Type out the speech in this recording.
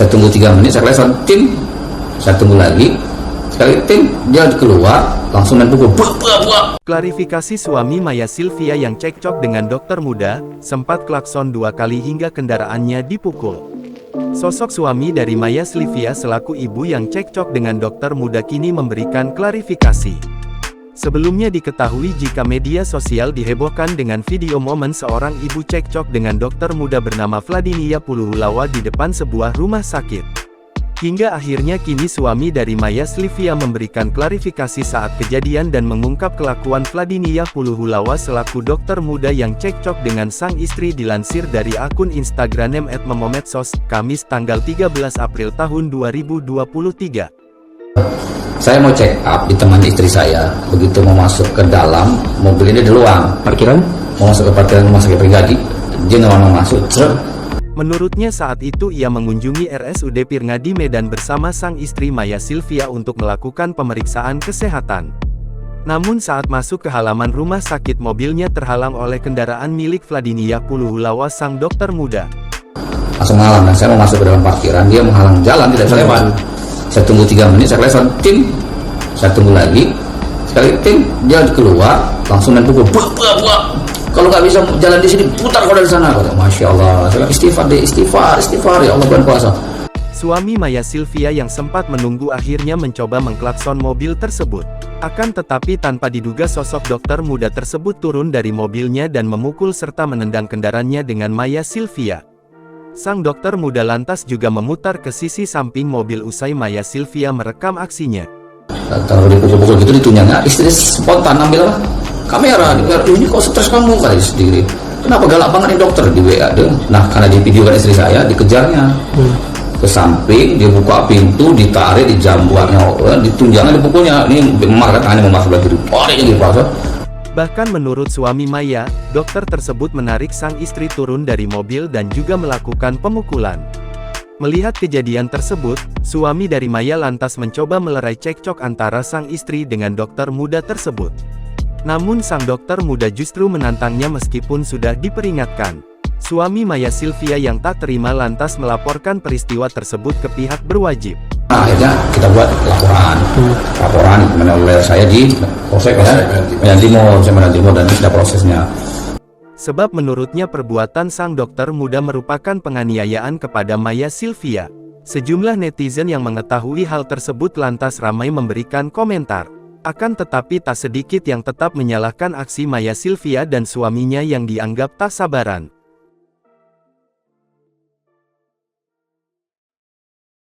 Saya tunggu 3 menit, saya telepon tim, saya tunggu lagi, sekali tim, dia keluar, langsung main pukul, buah. Klarifikasi suami Maya Sylvia yang cekcok dengan dokter muda, sempat klakson 2 kali hingga kendaraannya dipukul. Sosok suami dari Maya Sylvia selaku ibu yang cekcok dengan dokter muda kini memberikan klarifikasi. Sebelumnya diketahui jika media sosial dihebohkan dengan video momen seorang ibu cekcok dengan dokter muda bernama Vladinia Puluhulawa di depan sebuah rumah sakit. Hingga akhirnya kini suami dari Maya Sylvia memberikan klarifikasi saat kejadian dan mengungkap kelakuan Vladinia Puluhulawa selaku dokter muda yang cekcok dengan sang istri dilansir dari akun Instagram @memomedsos, Kamis tanggal 13 April tahun 2023. Saya mau check up di teman istri saya. Begitu mau masuk ke dalam, mobil ini di luar parkiran, mau masuk ke parkiran rumah sakit pribadi, dia nggak mau masuk. Menurutnya saat itu ia mengunjungi RSUD Pirngadi Medan bersama sang istri Maya Sylvia untuk melakukan pemeriksaan kesehatan. Namun saat masuk ke halaman rumah sakit mobilnya terhalang oleh kendaraan milik Vladinia Puluhulawa sang dokter muda. Langsung menghalang, saya mau masuk ke dalam parkiran, dia menghalang jalan, tidak bisa lewat. Saya tunggu 3 menit, saya telepon tim, saya tunggu lagi, sekali tim, dia keluar, langsung main pukul, buah. Kalau nggak bisa jalan di sini, putar kalau dari sana. Masya Allah, saya istighfar, ya Allah bulan puasa. Suami Maya Sylvia yang sempat menunggu akhirnya mencoba mengklakson mobil tersebut. Akan tetapi tanpa diduga sosok dokter muda tersebut turun dari mobilnya dan memukul serta menendang kendaraannya dengan Maya Sylvia. Sang dokter muda lantas juga memutar ke sisi samping mobil usai Maya Sylvia merekam aksinya. Kalau dipukul-pukul gitu ditunjangnya, istri spontan ambil kamera, ini kok stres kamu, kata sendiri. Kenapa galak banget nih dokter, di WA dia. Nah karena di video kan istri saya, dikejarnya ke samping, dia buka pintu, ditarik, dijambuarnya, ditunjangnya, dipukulnya. Ini memar kan, tangannya memar sebelah kiri, dia jadi pasal. Bahkan menurut suami Maya, dokter tersebut menarik sang istri turun dari mobil dan juga melakukan pemukulan. Melihat kejadian tersebut, suami dari Maya lantas mencoba melerai cekcok antara sang istri dengan dokter muda tersebut. Namun sang dokter muda justru menantangnya meskipun sudah diperingatkan. Suami Maya Sylvia yang tak terima lantas melaporkan peristiwa tersebut ke pihak berwajib. Nah, akhirnya kita buat laporan oleh saya di Polsek Medan Timur dan sudah prosesnya. Sebab menurutnya perbuatan sang dokter muda merupakan penganiayaan kepada Maya Sylvia. Sejumlah netizen yang mengetahui hal tersebut lantas ramai memberikan komentar. Akan tetapi tak sedikit yang tetap menyalahkan aksi Maya Sylvia dan suaminya yang dianggap tak sabaran.